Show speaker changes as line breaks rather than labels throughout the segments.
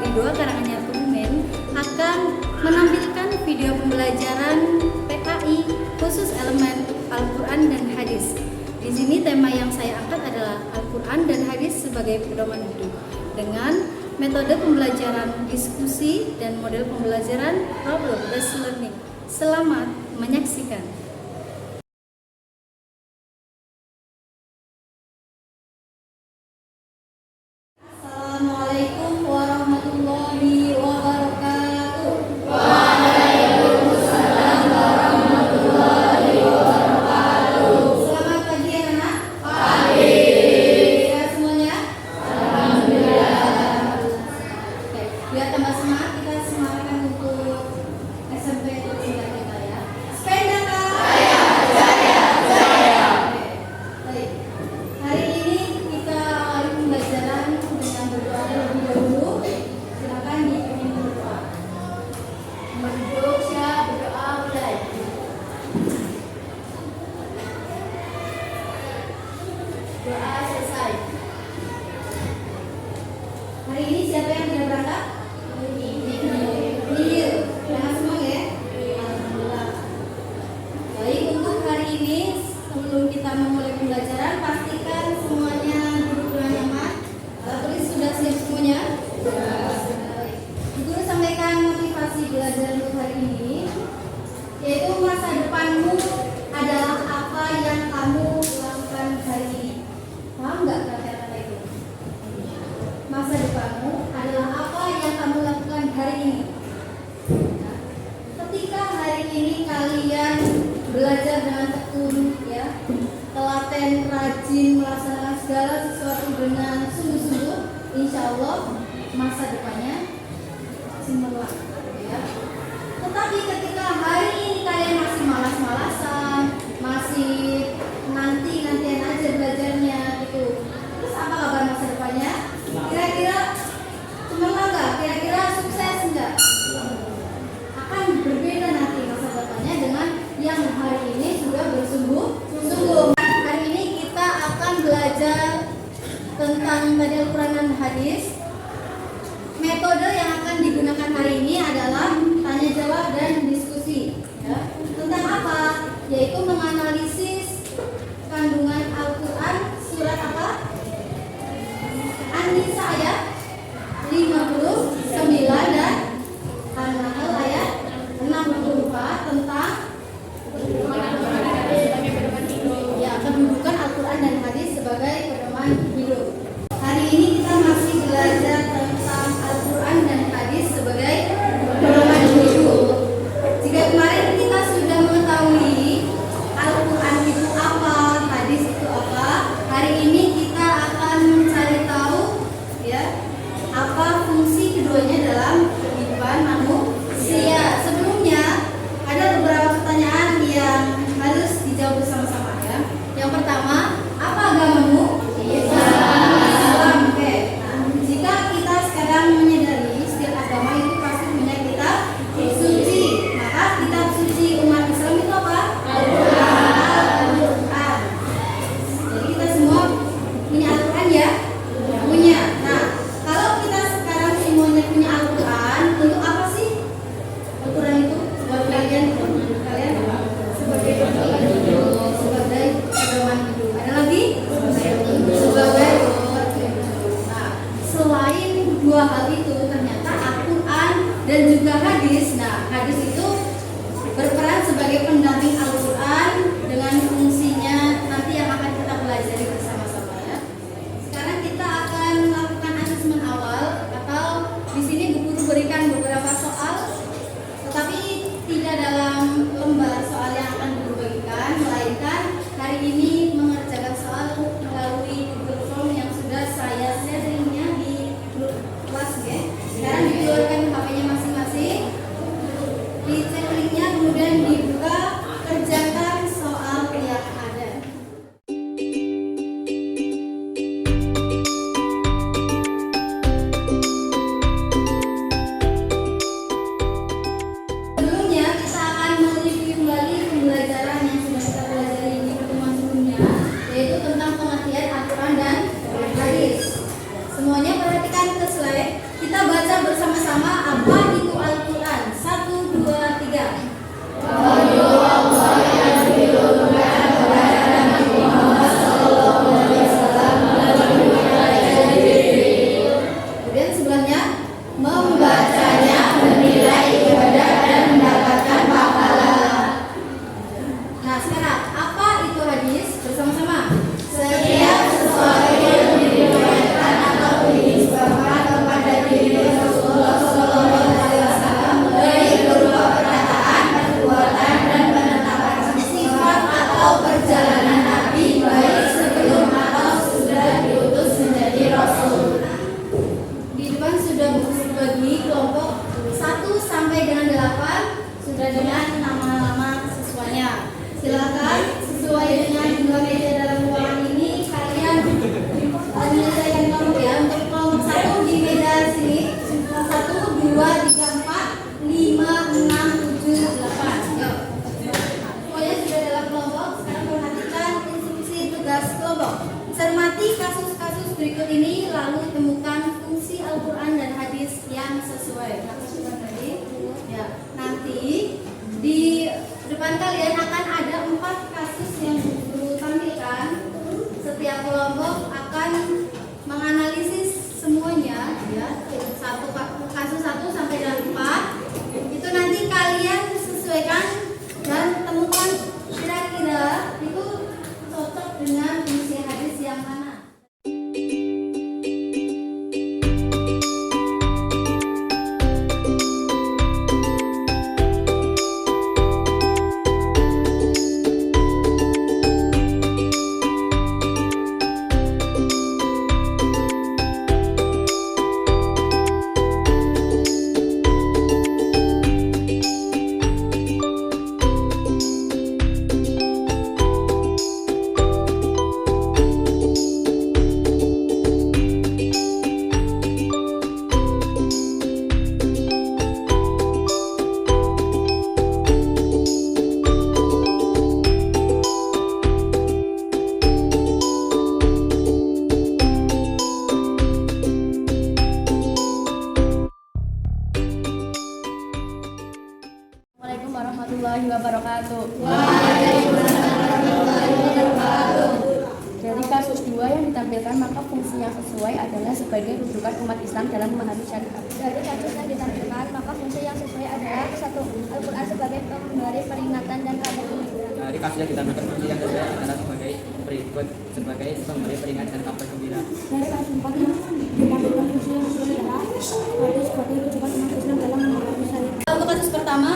Akademi 2 Karanganyar Kebumen akan menampilkan video pembelajaran PKI khusus elemen Al-Quran dan Hadis. Di sini tema yang saya angkat adalah Al-Quran dan Hadis sebagai pedoman hidup dengan metode pembelajaran diskusi dan model pembelajaran problem-based learning. Selamat menyaksikan. Assalamualaikum warahmatullahi wabarakatuh. Waalaikumsalam warahmatullahi wabarakatuh. Selamat pagi anak-anak. Pagi. Sehat semuanya? Alhamdulillah. Oke, biar tambah semangat kita semangatkan untuk SMP tercinta kita ya. Sepeda kah? Saya. Oke, baik. Hari ini kita awali pembelajaran dengan berdoa terlebih dahulu. Silakan dipimpin berdoa. Berduduk siap, berdoa mulai. Doa selesai. Hari ini siapa yang tidak berangkat? Nihil. Jangan semua ya. Alhamdulillah. Baik, untuk hari ini sebelum kita memulai pembelajaran, pastikan semuanya duduk dengan nyaman. Tulis sudah siap semuanya? Baik. Guru sampaikan motivasi belajar untuk hari ini, yaitu masa depanmu adalah apa yang kamu lakukan hari ini. Paham nggak kata-kata itu? Masa depanmu adalah apa yang kamu lakukan hari ini. Nah, ketika hari ini kalian belajar dengan tekun, ya, telaten, rajin, melaksanakan segala sesuatu dengan sungguh-sungguh, insya Allah masa depannya cemerlang, ya. Tetapi ketika hari ini kalian masih malas-malasan, masih nanti-nantian aja belajarnya gitu, terus apa kabar masa depannya? Kira-kira cemerlang nggak? Kira-kira sukses nggak? Akan berbeda nanti masa depannya dengan yang hari ini sudah bersungguh-sungguh. Hari ini kita akan belajar tentang tadi Al-Quran dan Hadis. Metode yang akan digunakan hari ini adalah tanya jawab dan diskusi, ya. Tentang apa? Yaitu menganalisis kandungan Al-Quran surat apa? An-Nisa ayat 59 dan An-Nahl ayat 64 tentang ya, kedudukan Al-Quran dan Hadis sebagai pedoman hidup. Hari ini kita masih belajar tentang Al-Quran dan Hadis sebagai pedoman hidup. Jika kemarin kita sudah mengetahui Al-Quran itu apa, Hadis itu apa, hari ini kita akan mencari tahu, ya, apa fungsi keduanya dalam kehidupan manusia. Sebelumnya ada beberapa pertanyaan yang harus dijawab bersama-sama, ya. Yang pertama, apa agamamu? Islam. Oke. Nah, jika kita sekarang menyadari setiap agama itu pasti punya kitab suci, maka kitab suci umat Islam itu apa? Al-Quran. Jadi kita semua punya Al-Quran ya? Punya. Nah, kalau kita sekarang semuanya punya Al-Quran, untuk apa sih Al-Quran itu? Buat kalian apa? Sebagai pedoman hidup. Sebagai pedoman hidup. Ada lagi? Sebagai pedoman hidup. Nah, selain dua hal itu, ternyata Al-Quran dan juga hadis. Nah, hadis itu berperan sebagai pendamping Al-Quran dengan fungsinya nanti yang akan kita pelajari bersama-sama, ya. Sekarang kita akan melakukan asesmen awal, atau di sini Bu Guru berikan beberapa soal, tetapi tidak dalam lembar soal yang akan Bu Guru bagikan, melainkan hari ini mengerjakan soal melalui Google Form yang sudah saya sharingnya di grup kelas, ya. Sekarang dikeluarkan HP-nya masing-masing, dicek linknya, kemudian dibuka, kerjakan soal delapan sudah dengan nama-nama siswanya. Silakan sesuai dengan jumlah meja dalam ruangan ini kalian menyelesaikan kelompok ya. Untuk kelompok 1 di meja sini 1, 2, 3, 4, 5, 6, 7, 8. Yuk. Semuanya sudah dalam kelompok. Sekarang perhatikan instruksi tugas kelompok. Cermati kasus-kasus berikut ini lalu temukan fungsi Al-Quran dan hadis yang sesuai. Ya, nanti di depan kalian akan ada 4 kasus yang guru tampilkan. Setiap kelompok akan menganalisis semuanya ya. Kasus 1 sampai dengan 4. Itu nanti kalian sesuaikan dan temukan kira-kira itu cocok dengan fungsi hadis yang mana.
Assalamualaikum warahmatullahi wabarakatuh. Dari kasus 2 yang ditampilkan, maka fungsi yang sesuai adalah sebagai rujukan umat Islam dalam memahami syariat.
Dari kasus yang ditampilkan, maka fungsi yang sesuai adalah 1. Al-Quran sebagai pemberi peringatan dan kabar gembira.
Dari kasus yang ditampilkan, fungsi yang sesuai adalah sebagai berikut sebagai pemberi peringatan dan kabar gembira.
Dari kasus 4 yang ditampilkan, fungsi yang sesuai adalah sebagai rujukan umat Islam dalam memahami syariat.
Untuk kasus pertama,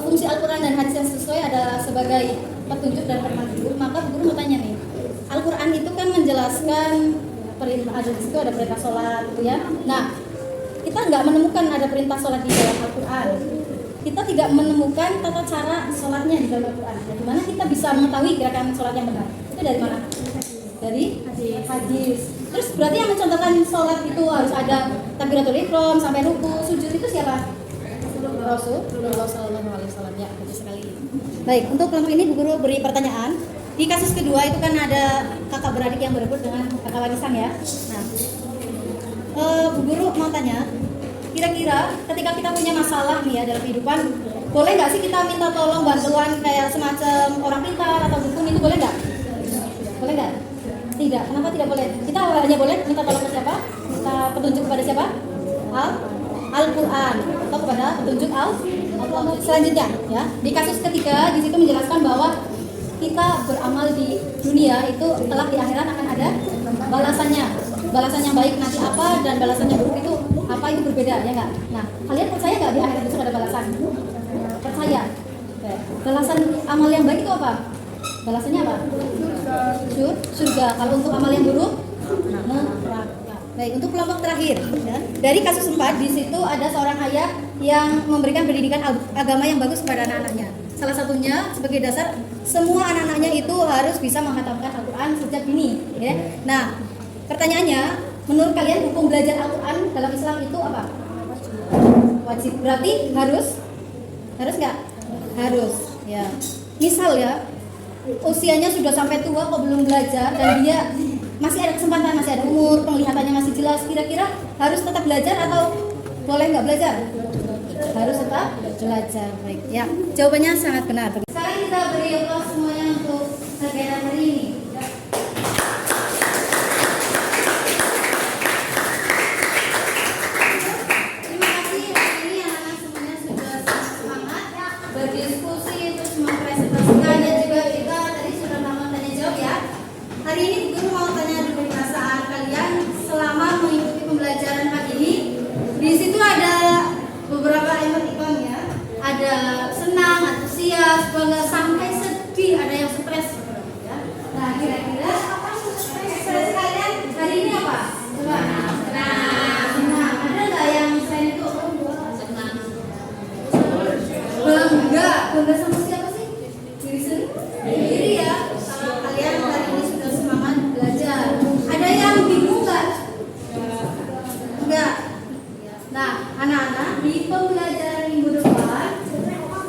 fungsi Al-Quran dan hadis yang sesuai adalah sebagai petunjuk dan pemandu. Maka guru mau tanya nih, Al-Quran itu kan menjelaskan perintah, ada di situ ada perintah sholat gitu ya. Nah, kita nggak menemukan ada perintah sholat di dalam Al-Quran. Kita tidak menemukan tata cara sholatnya di dalam Al-Quran. Dari mana kita bisa mengetahui gerakan sholat yang benar? Itu dari mana? Dari hadis. Terus berarti yang mencontohkan sholat itu harus ada takbiratul ihram sampai ruku, sujud itu siapa? Rasulullah Sallallahu Alaihi Wasallam. Ya, bagus sekali. Baik, untuk kelompok ini Bu Guru beri pertanyaan. Di kasus kedua itu kan ada kakak beradik yang berebut dengan kakak warisan ya. Nah, Bu Guru mau tanya, kira-kira ketika kita punya masalah nih ya dalam kehidupan, boleh nggak sih kita minta tolong bantuan kayak semacam orang pintar atau dukun, itu boleh nggak? Boleh nggak? Tidak. Kenapa tidak boleh? Kita hanya boleh minta tolong ke siapa? Minta petunjuk kepada siapa? Al-Quran atau kepada petunjuk Allah. Selanjutnya ya, di kasus ketiga di situ menjelaskan bahwa kita beramal di dunia itu telah di akhirat akan ada balasannya. Balasan yang baik nanti apa dan balasan yang buruk itu apa, itu berbeda ya nggak? Nah, kalian percaya nggak di akhirat itu ada balasan? Percaya. Balasan amal yang baik itu apa? Balasannya apa? Surga. Kalau untuk amal yang buruk, neraka. Baik, untuk kelompok terakhir ya. Dari kasus 4 di situ ada seorang ayah yang memberikan pendidikan agama yang bagus kepada anak-anaknya. Salah satunya sebagai dasar semua anak-anaknya itu harus bisa menghatamkan Al-Quran sejak dini ya. Nah, pertanyaannya, menurut kalian hukum belajar Al-Quran dalam Islam itu apa? Wajib. Berarti harus nggak? Harus ya. Misal ya, usianya sudah sampai tua kok belum belajar dan dia masih ada kesempatan, masih ada umur, penglihatannya masih jelas, kira-kira harus tetap belajar atau boleh nggak belajar? Harus tetap belajar. Baik ya, jawabannya sangat benar. Sekarang kita beri aplaus semuanya untuk kegiatan hari ini. Terima kasih hari ini anak-anak semuanya sudah semangat berdiskusi, terus mempresentasikan, dan juga kita tadi sudah melakukan tanya jawab ya. Hari ini Guru mau tanya dulu perasaan kalian selama mengikuti pembelajaran hari ini. Di situ ada beberapa emoticon ya. Ada senang, antusias, bangga, sampai sedih, ada yang stres ya. Nah, kira-kira apa stres kalian hari ini apa? Coba. Senang. Ada nggak yang selain itu? Senang. bangga sama siapa sih? Diri sendiri ya. Kalau kalian hari ini sudah semangat belajar. Ada yang bingung nggak? Enggak. Nah, anak-anak, di pembelajaran minggu depan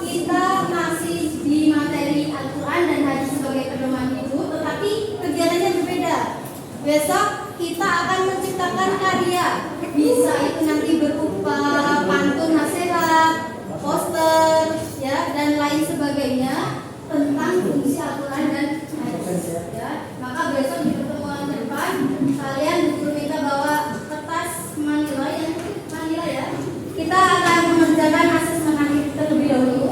kita masih di materi Al-Quran dan hadis sebagai pedoman hidup, tetapi kegiatannya berbeda. Besok kita akan menciptakan karya. Bisa itu nanti berupa pantun nasihat, poster, ya, dan lain sebagainya tentang fungsi Al-Quran dan hadis. Ya, maka besok di pertemuan depan kalian guru minta bawa kertas manila ya. Kita akan mengerjakan asesmen akhir terlebih dahulu.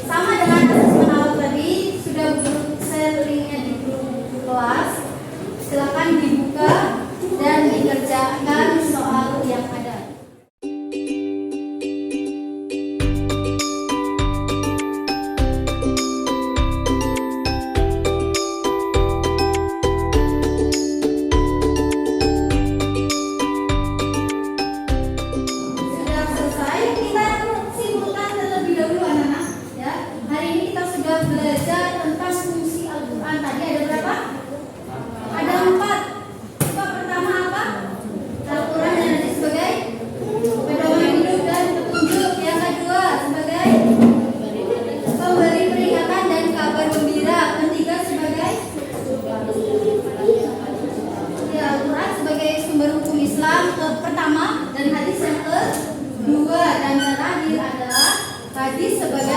Sama dengan asesmen awal tadi, sudah guru share linknya di grup kelas. Silakan dibuka dan dikerjakan soal yang ada. Sudah selesai, kita simpulkan terlebih dahulu anak-anak. Ya, hari ini kita sudah belajar tentang fungsi Al-Quran. Tadi ada berapa? Ada 4. Coba pertama apa? Al-Quran dan hadis sebagai pedoman hidup dan petunjuk. Yang kedua sebagai pemberi peringatan dan kabar gembira. Ketiga sebagai ya, Al-Quran sebagai sumber hukum Islam pertama dan hadis yang kedua, dan terakhir adalah hadis sebagai